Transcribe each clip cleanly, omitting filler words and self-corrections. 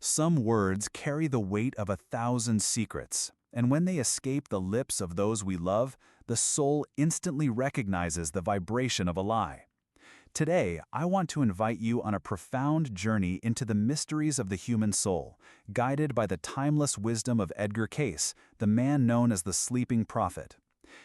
Some words carry the weight of 1,000 secrets, and when they escape the lips of those we love, the soul instantly recognizes the vibration of a lie. Today, I want to invite you on a profound journey into the mysteries of the human soul, guided by the timeless wisdom of Edgar Cayce, the man known as the Sleeping Prophet.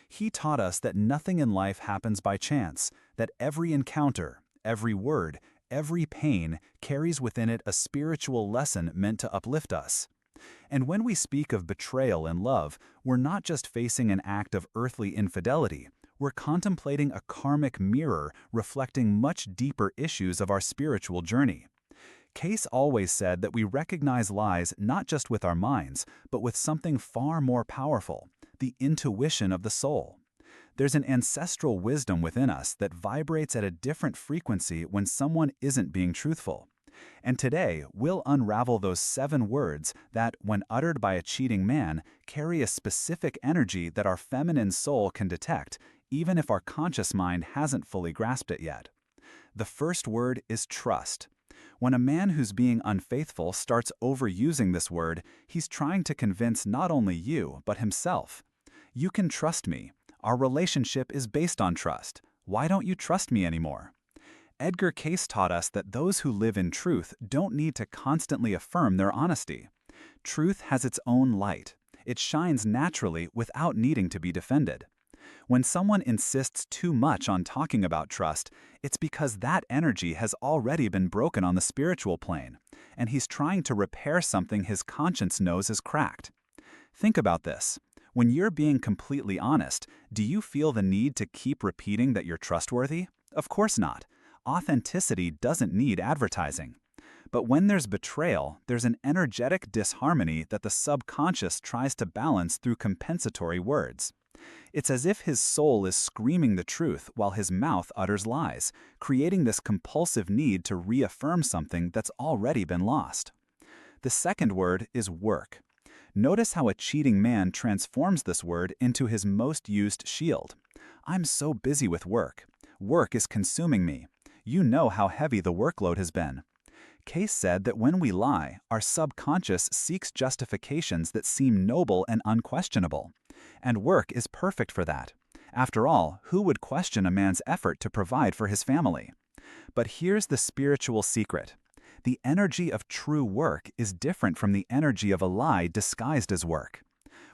He taught us that nothing in life happens by chance, that every encounter, every word, every pain carries within it a spiritual lesson meant to uplift us. And when we speak of betrayal in love, we're not just facing an act of earthly infidelity, we're contemplating a karmic mirror reflecting much deeper issues of our spiritual journey. Cayce always said that we recognize lies not just with our minds, but with something far more powerful, the intuition of the soul. There's an ancestral wisdom within us that vibrates at a different frequency when someone isn't being truthful. And today, we'll unravel those 7 words that, when uttered by a cheating man, carry a specific energy that our feminine soul can detect, even if our conscious mind hasn't fully grasped it yet. The first word is trust. When a man who's being unfaithful starts overusing this word, he's trying to convince not only you, but himself. You can trust me. Our relationship is based on trust. Why don't you trust me anymore? Edgar Cayce taught us that those who live in truth don't need to constantly affirm their honesty. Truth has its own light. It shines naturally without needing to be defended. When someone insists too much on talking about trust, it's because that energy has already been broken on the spiritual plane, and he's trying to repair something his conscience knows is cracked. Think about this. When you're being completely honest, do you feel the need to keep repeating that you're trustworthy? Of course not. Authenticity doesn't need advertising. But when there's betrayal, there's an energetic disharmony that the subconscious tries to balance through compensatory words. It's as if his soul is screaming the truth while his mouth utters lies, creating this compulsive need to reaffirm something that's already been lost. The second word is work. Notice how a cheating man transforms this word into his most used shield. I'm so busy with work. Work is consuming me. You know how heavy the workload has been. Cayce said that when we lie, our subconscious seeks justifications that seem noble and unquestionable. And work is perfect for that. After all, who would question a man's effort to provide for his family? But here's the spiritual secret. The energy of true work is different from the energy of a lie disguised as work.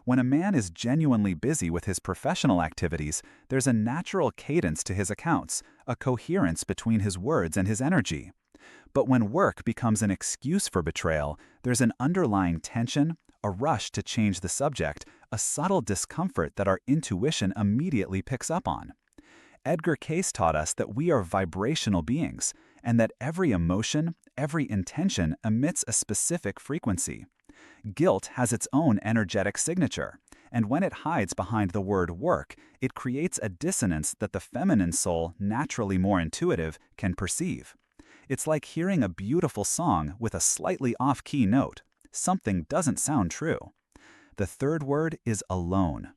When a man is genuinely busy with his professional activities, there's a natural cadence to his accounts, a coherence between his words and his energy. But when work becomes an excuse for betrayal, there's an underlying tension, a rush to change the subject, a subtle discomfort that our intuition immediately picks up on. Edgar Cayce taught us that we are vibrational beings, and that every emotion, every intention emits a specific frequency. Guilt has its own energetic signature, and when it hides behind the word work, it creates a dissonance that the feminine soul, naturally more intuitive, can perceive. It's like hearing a beautiful song with a slightly off-key note. Something doesn't sound true. The third word is alone.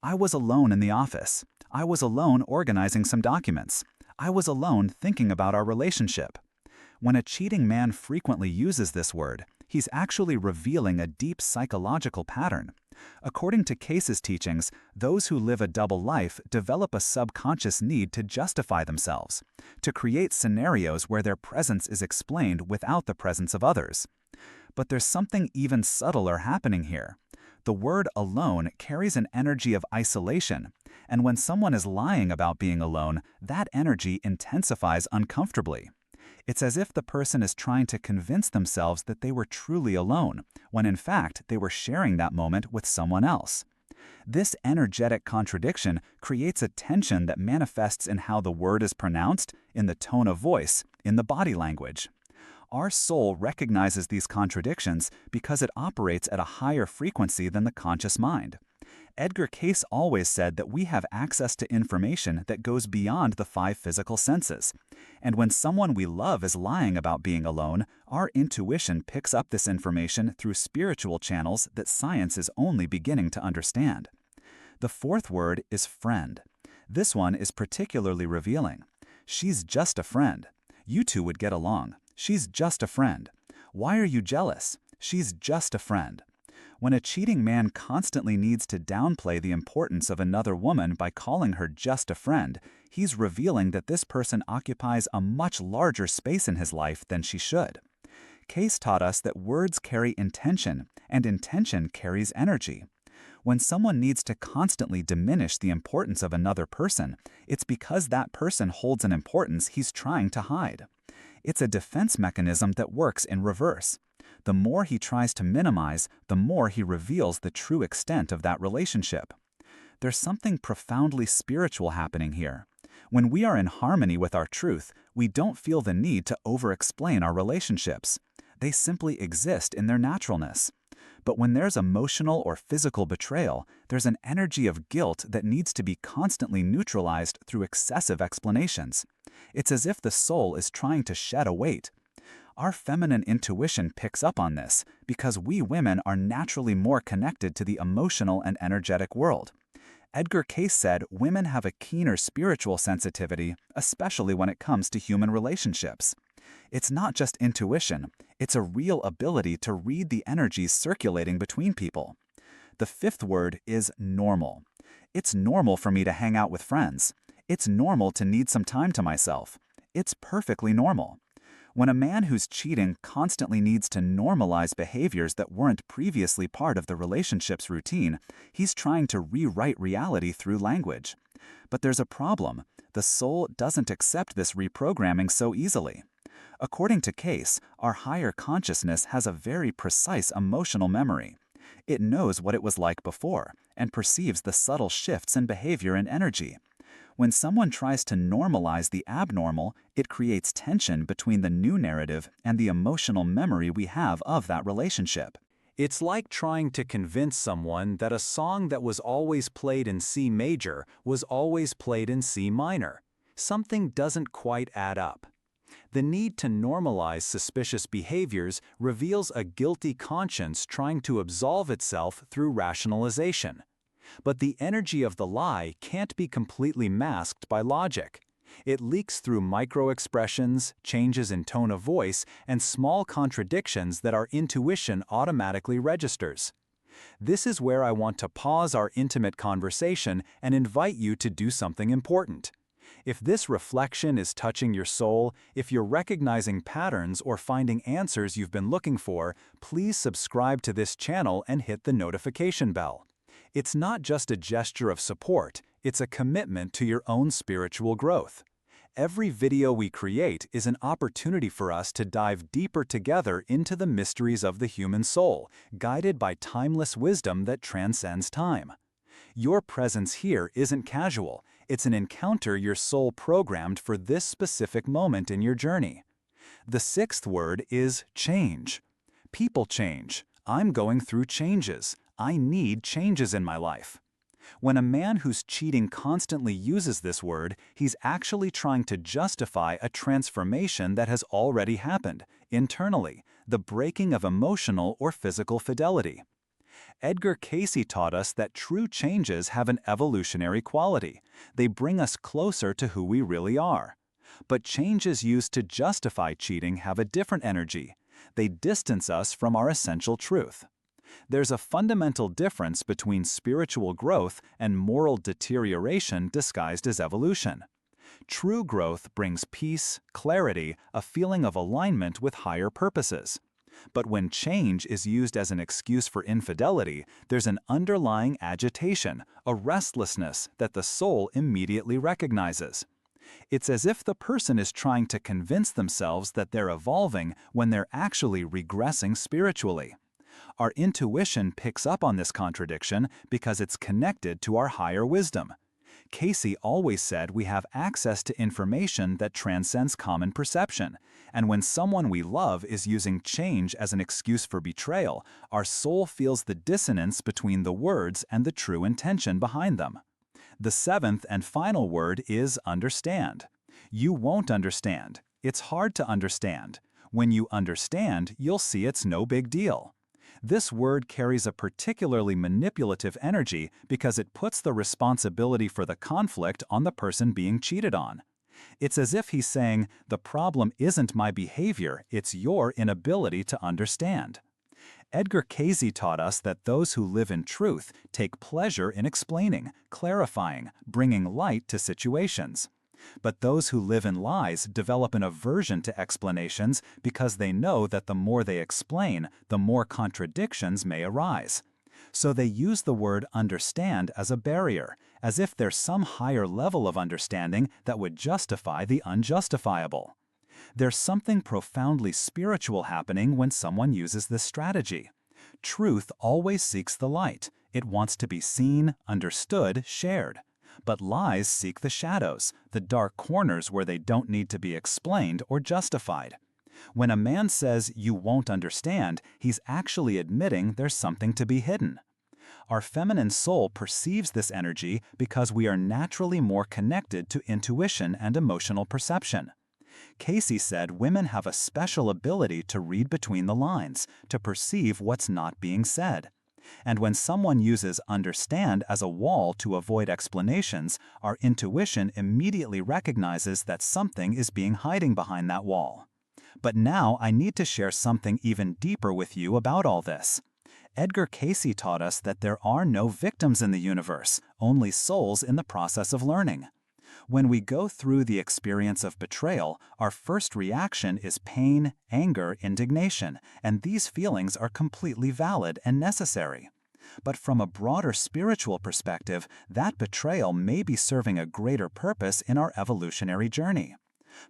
I was alone in the office. I was alone organizing some documents. I was alone thinking about our relationship. When a cheating man frequently uses this word, he's actually revealing a deep psychological pattern. According to Cayce's teachings, those who live a double life develop a subconscious need to justify themselves, to create scenarios where their presence is explained without the presence of others. But there's something even subtler happening here. The word alone carries an energy of isolation, and when someone is lying about being alone, that energy intensifies uncomfortably. It's as if the person is trying to convince themselves that they were truly alone, when in fact they were sharing that moment with someone else. This energetic contradiction creates a tension that manifests in how the word is pronounced, in the tone of voice, in the body language. Our soul recognizes these contradictions because it operates at a higher frequency than the conscious mind. Edgar Cayce always said that we have access to information that goes beyond the 5 physical senses. And when someone we love is lying about being alone, our intuition picks up this information through spiritual channels that science is only beginning to understand. The fourth word is friend. This one is particularly revealing. She's just a friend. You two would get along. She's just a friend. Why are you jealous? She's just a friend. When a cheating man constantly needs to downplay the importance of another woman by calling her just a friend, he's revealing that this person occupies a much larger space in his life than she should. Cayce taught us that words carry intention, and intention carries energy. When someone needs to constantly diminish the importance of another person, it's because that person holds an importance he's trying to hide. It's a defense mechanism that works in reverse. The more he tries to minimize, the more he reveals the true extent of that relationship. There's something profoundly spiritual happening here. When we are in harmony with our truth, we don't feel the need to over-explain our relationships. They simply exist in their naturalness. But when there's emotional or physical betrayal, there's an energy of guilt that needs to be constantly neutralized through excessive explanations. It's as if the soul is trying to shed a weight. Our feminine intuition picks up on this because we women are naturally more connected to the emotional and energetic world. Edgar Cayce said women have a keener spiritual sensitivity, especially when it comes to human relationships. It's not just intuition, it's a real ability to read the energies circulating between people. The fifth word is normal. It's normal for me to hang out with friends. It's normal to need some time to myself. It's perfectly normal. When a man who's cheating constantly needs to normalize behaviors that weren't previously part of the relationship's routine, he's trying to rewrite reality through language. But there's a problem. The soul doesn't accept this reprogramming so easily. According to Cayce, our higher consciousness has a very precise emotional memory. It knows what it was like before and perceives the subtle shifts in behavior and energy. When someone tries to normalize the abnormal, it creates tension between the new narrative and the emotional memory we have of that relationship. It's like trying to convince someone that a song that was always played in C major was always played in C minor. Something doesn't quite add up. The need to normalize suspicious behaviors reveals a guilty conscience trying to absolve itself through rationalization. But the energy of the lie can't be completely masked by logic. It leaks through micro-expressions, changes in tone of voice, and small contradictions that our intuition automatically registers. This is where I want to pause our intimate conversation and invite you to do something important. If this reflection is touching your soul, if you're recognizing patterns or finding answers you've been looking for, please subscribe to this channel and hit the notification bell. It's not just a gesture of support, it's a commitment to your own spiritual growth. Every video we create is an opportunity for us to dive deeper together into the mysteries of the human soul, guided by timeless wisdom that transcends time. Your presence here isn't casual. It's an encounter your soul programmed for this specific moment in your journey. The sixth word is change. People change. I'm going through changes. I need changes in my life. When a man who's cheating constantly uses this word, he's actually trying to justify a transformation that has already happened, internally, the breaking of emotional or physical fidelity. Edgar Cayce taught us that true changes have an evolutionary quality. They bring us closer to who we really are. But changes used to justify cheating have a different energy. They distance us from our essential truth. There's a fundamental difference between spiritual growth and moral deterioration disguised as evolution. True growth brings peace, clarity, a feeling of alignment with higher purposes. But when change is used as an excuse for infidelity, there's an underlying agitation, a restlessness that the soul immediately recognizes. It's as if the person is trying to convince themselves that they're evolving when they're actually regressing spiritually. Our intuition picks up on this contradiction because it's connected to our higher wisdom. Cayce always said we have access to information that transcends common perception, and when someone we love is using change as an excuse for betrayal, our soul feels the dissonance between the words and the true intention behind them. The seventh and final word is understand. You won't understand. It's hard to understand. When you understand, you'll see it's no big deal. This word carries a particularly manipulative energy because it puts the responsibility for the conflict on the person being cheated on. It's as if he's saying, the problem isn't my behavior, it's your inability to understand. Edgar Cayce taught us that those who live in truth take pleasure in explaining, clarifying, bringing light to situations. But those who live in lies develop an aversion to explanations because they know that the more they explain, the more contradictions may arise. So they use the word understand as a barrier, as if there's some higher level of understanding that would justify the unjustifiable. There's something profoundly spiritual happening when someone uses this strategy. Truth always seeks the light. It wants to be seen, understood, shared. But lies seek the shadows, the dark corners where they don't need to be explained or justified. When a man says you won't understand, he's actually admitting there's something to be hidden. Our feminine soul perceives this energy because we are naturally more connected to intuition and emotional perception. Cayce said women have a special ability to read between the lines, to perceive what's not being said. And when someone uses understand as a wall to avoid explanations, our intuition immediately recognizes that something is being hiding behind that wall. But now I need to share something even deeper with you about all this. Edgar Cayce taught us that there are no victims in the universe, only souls in the process of learning. When we go through the experience of betrayal, our first reaction is pain, anger, indignation, and these feelings are completely valid and necessary. But from a broader spiritual perspective, that betrayal may be serving a greater purpose in our evolutionary journey.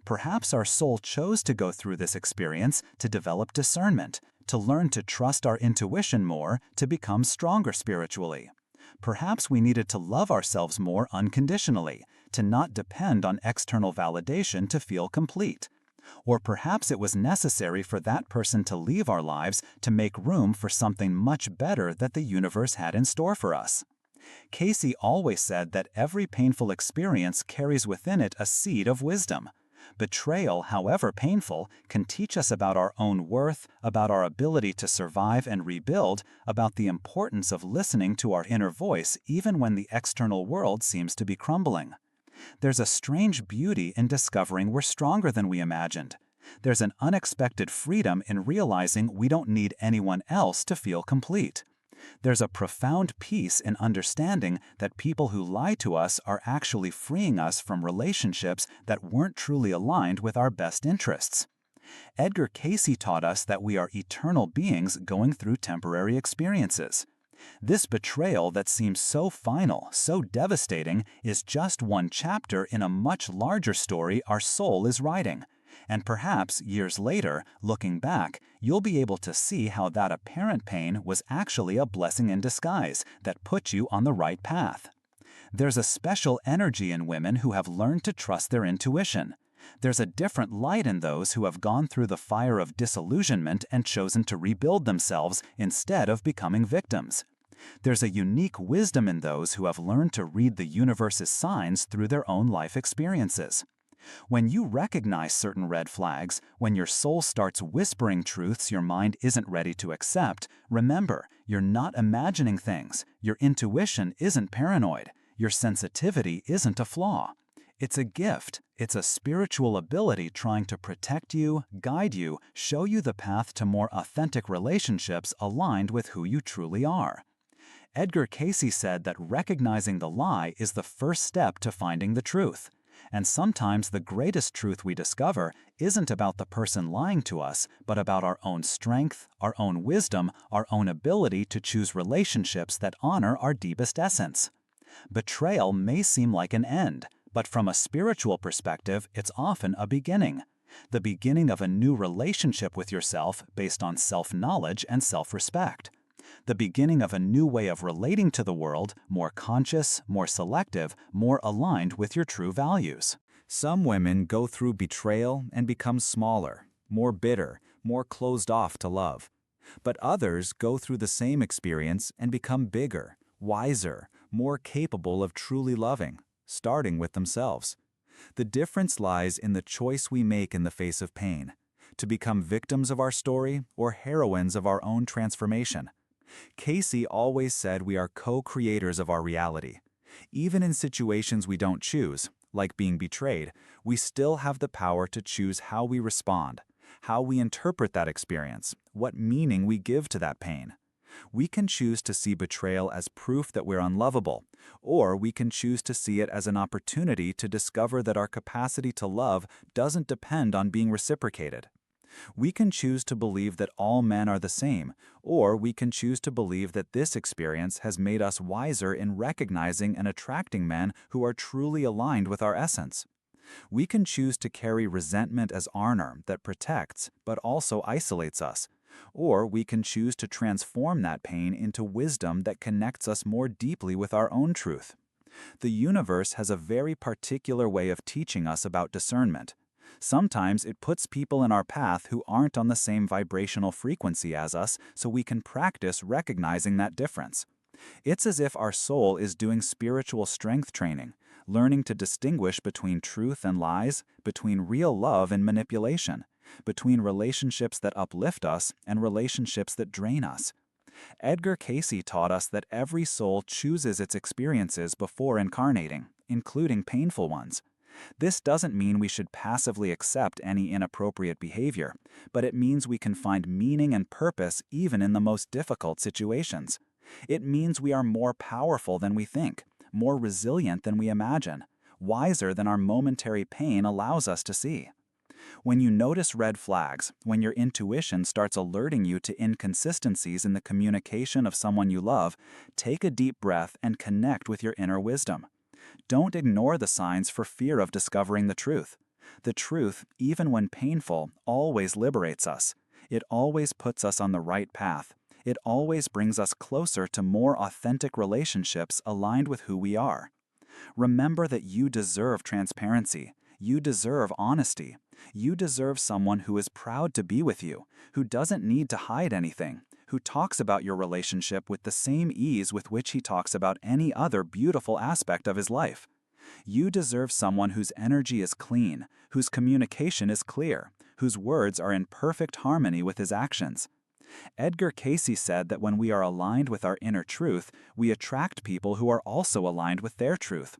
Perhaps our soul chose to go through this experience to develop discernment, to learn to trust our intuition more, to become stronger spiritually. Perhaps we needed to love ourselves more unconditionally, to not depend on external validation to feel complete. Or perhaps it was necessary for that person to leave our lives to make room for something much better that the universe had in store for us. Cayce always said that every painful experience carries within it a seed of wisdom. Betrayal, however painful, can teach us about our own worth, about our ability to survive and rebuild, about the importance of listening to our inner voice even when the external world seems to be crumbling. There's a strange beauty in discovering we're stronger than we imagined. There's an unexpected freedom in realizing we don't need anyone else to feel complete. There's a profound peace in understanding that people who lie to us are actually freeing us from relationships that weren't truly aligned with our best interests. Edgar Cayce taught us that we are eternal beings going through temporary experiences. This betrayal that seems so final, so devastating, is just one chapter in a much larger story our soul is writing. And perhaps, years later, looking back, you'll be able to see how that apparent pain was actually a blessing in disguise that put you on the right path. There's a special energy in women who have learned to trust their intuition. There's a different light in those who have gone through the fire of disillusionment and chosen to rebuild themselves instead of becoming victims. There's a unique wisdom in those who have learned to read the universe's signs through their own life experiences. When you recognize certain red flags, when your soul starts whispering truths your mind isn't ready to accept, remember, you're not imagining things. Your intuition isn't paranoid. Your sensitivity isn't a flaw. It's a gift. It's a spiritual ability trying to protect you, guide you, show you the path to more authentic relationships aligned with who you truly are. Edgar Cayce said that recognizing the lie is the first step to finding the truth. And sometimes the greatest truth we discover isn't about the person lying to us, but about our own strength, our own wisdom, our own ability to choose relationships that honor our deepest essence. Betrayal may seem like an end, but from a spiritual perspective, it's often a beginning. The beginning of a new relationship with yourself based on self-knowledge and self-respect. The beginning of a new way of relating to the world, more conscious, more selective, more aligned with your true values. Some women go through betrayal and become smaller, more bitter, more closed off to love. But others go through the same experience and become bigger, wiser, more capable of truly loving, starting with themselves. The difference lies in the choice we make in the face of pain, to become victims of our story or heroines of our own transformation. Cayce always said we are co-creators of our reality. Even in situations we don't choose, like being betrayed, we still have the power to choose how we respond. how we interpret that experience, what meaning we give to that pain. We can choose to see betrayal as proof that we're unlovable, or we can choose to see it as an opportunity to discover that our capacity to love doesn't depend on being reciprocated. We can choose to believe that all men are the same, or we can choose to believe that this experience has made us wiser in recognizing and attracting men who are truly aligned with our essence. We can choose to carry resentment as armor that protects but also isolates us, or we can choose to transform that pain into wisdom that connects us more deeply with our own truth. The universe has a very particular way of teaching us about discernment. Sometimes it puts people in our path who aren't on the same vibrational frequency as us, so we can practice recognizing that difference. It's as if our soul is doing spiritual strength training, learning to distinguish between truth and lies, between real love and manipulation, between relationships that uplift us and relationships that drain us. Edgar Cayce taught us that every soul chooses its experiences before incarnating, including painful ones. This doesn't mean we should passively accept any inappropriate behavior, but it means we can find meaning and purpose even in the most difficult situations. It means we are more powerful than we think, more resilient than we imagine, wiser than our momentary pain allows us to see. When you notice red flags, when your intuition starts alerting you to inconsistencies in the communication of someone you love, take a deep breath and connect with your inner wisdom. Don't ignore the signs for fear of discovering the truth. The truth, even when painful, always liberates us. It always puts us on the right path. It always brings us closer to more authentic relationships aligned with who we are. Remember that you deserve transparency. You deserve honesty. You deserve someone who is proud to be with you, who doesn't need to hide anything, who talks about your relationship with the same ease with which he talks about any other beautiful aspect of his life. You deserve someone whose energy is clean, whose communication is clear, whose words are in perfect harmony with his actions. Edgar Cayce said that when we are aligned with our inner truth, we attract people who are also aligned with their truth.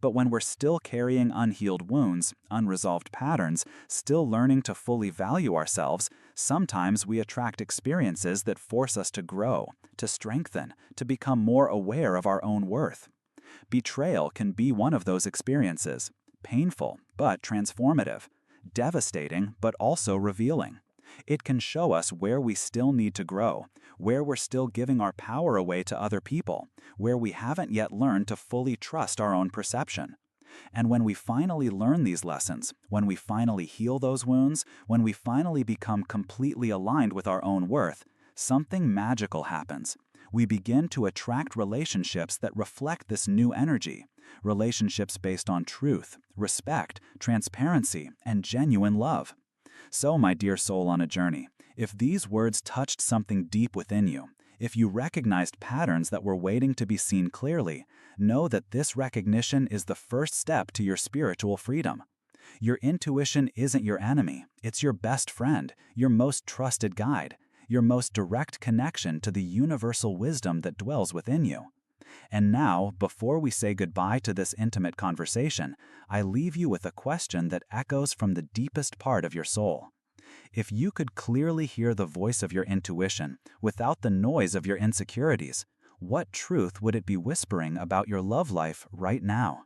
But when we're still carrying unhealed wounds, unresolved patterns, still learning to fully value ourselves, sometimes we attract experiences that force us to grow, to strengthen, to become more aware of our own worth. Betrayal can be one of those experiences, painful but transformative, devastating but also revealing. It can show us where we still need to grow, where we're still giving our power away to other people, where we haven't yet learned to fully trust our own perception. And when we finally learn these lessons, when we finally heal those wounds, when we finally become completely aligned with our own worth, something magical happens. We begin to attract relationships that reflect this new energy, relationships based on truth, respect, transparency, and genuine love. So, my dear soul on a journey, if these words touched something deep within you, if you recognized patterns that were waiting to be seen clearly, know that this recognition is the first step to your spiritual freedom. Your intuition isn't your enemy, it's your best friend, your most trusted guide, your most direct connection to the universal wisdom that dwells within you. And now, before we say goodbye to this intimate conversation, I leave you with a question that echoes from the deepest part of your soul. If you could clearly hear the voice of your intuition without the noise of your insecurities, what truth would it be whispering about your love life right now?